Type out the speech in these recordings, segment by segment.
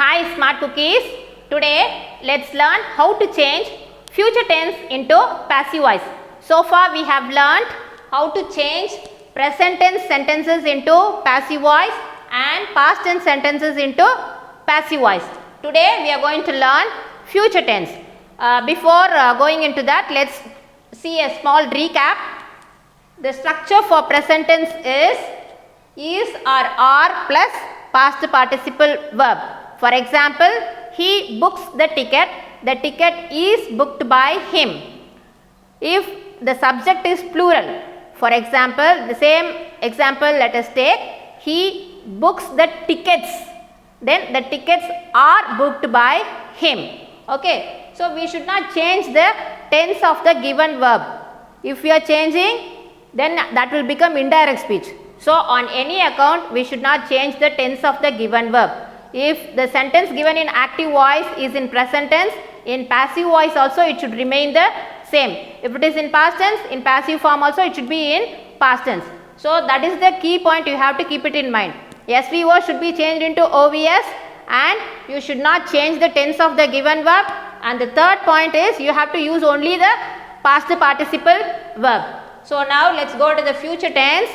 Hi smart cookies. Today let's learn how to change future tense into passive voice. So far we have learned how to change present tense sentences into passive voice and past tense sentences into passive voice. Today we are going to learn future tense. Before going into that, let's see a small recap. The structure for present tense is or are plus past participle verb. For example, he books the ticket is booked by him. If the subject is plural, for example, the same example let us take, he books the tickets, then the tickets are booked by him. Okay, so we should not change the tense of the given verb. If we are changing, then that will become indirect speech. So on any account we should not change the tense of the given verb. If the sentence given in active voice is in present tense, in passive voice also it should remain the same. If it is in past tense, in passive form also it should be in past tense. So that is the key point, you have to keep it in mind. SVO should be changed into OVS and you should not change the tense of the given verb. And the third point is you have to use only the past participle verb. So now let's go to the future tense.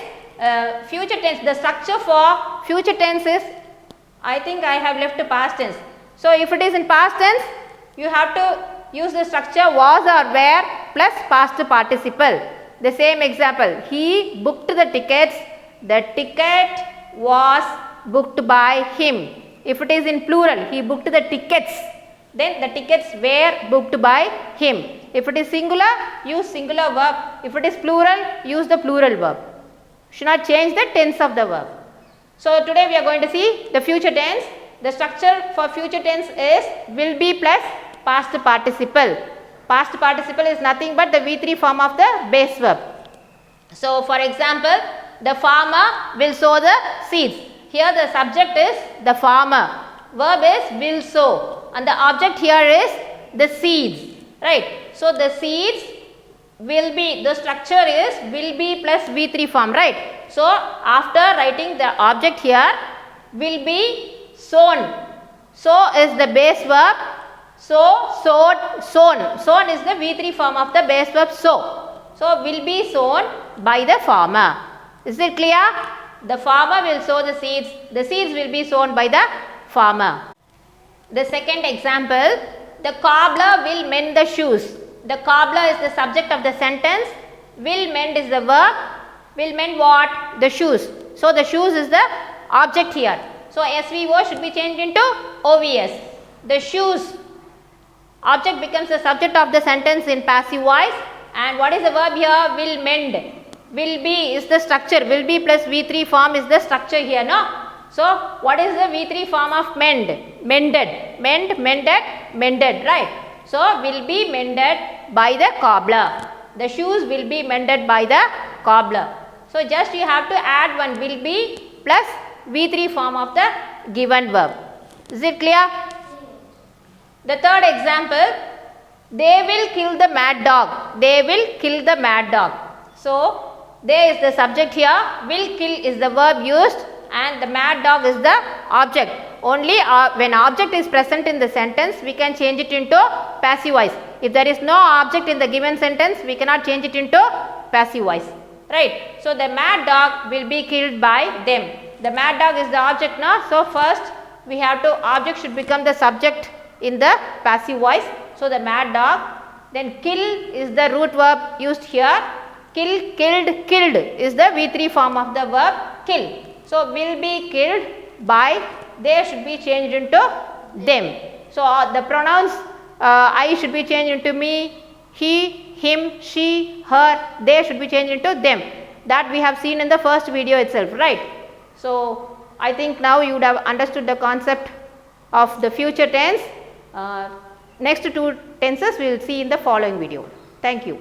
Future tense, the structure for future tense is, I think I have left past tense. So if it is in past tense, you have to use the structure was or were plus past participle. The same example, he booked the tickets, the ticket was booked by him. If it is in plural, he booked the tickets, then the tickets were booked by him. If it is singular, use singular verb. If it is plural, use the plural verb. Should not change the tense of the verb. So today we are going to see the future tense. The structure for future tense is will be plus past participle. Past participle is nothing but the V3 form of the base verb. So for example, the farmer will sow the seeds. Here the subject is the farmer. Verb is will sow and the object here is the seeds. Right. So the seeds will be, the structure is will be plus V3 form, right. So after writing the object here, will be sown. Sow is the base verb. So, sowed, sown. Sown is the V3 form of the base verb sow. So will be sown by the farmer. Is it clear? The farmer will sow the seeds. The seeds will be sown by the farmer. The second example, the cobbler will mend the shoes. The cobbler is the subject of the sentence. Will mend is the verb. Will mend what? The shoes. So the shoes is the object here. So SVO should be changed into OVS. The shoes. Object becomes the subject of the sentence in passive voice. And what is the verb here? Will mend. Will be is the structure. Will be plus V3 form is the structure here, no? So what is the V3 form of mend? Mended. Mend, mended, mended, right? So will be mended by the cobbler. The shoes will be mended by the cobbler. So just you have to add one will be plus V3 form of the given verb. Is it clear? The third example, they will kill the mad dog. They will kill the mad dog. So there is the subject here. Will kill is the verb used and the mad dog is the object. Only when object is present in the sentence, we can change it into passive voice. If there is no object in the given sentence, we cannot change it into passive voice. Right. So the mad dog will be killed by them. The mad dog is the object now. So first we have to, object should become the subject in the passive voice. So the mad dog. Then kill is the root verb used here. Kill, killed, killed is the V3 form of the verb kill. So will be killed by, they should be changed into them. So the pronouns I should be changed into me, he, him, she, her, they should be changed into them. That we have seen in the first video itself, right. So I think now you would have understood the concept of the future tense. Next two tenses we will see in the following video. Thank you.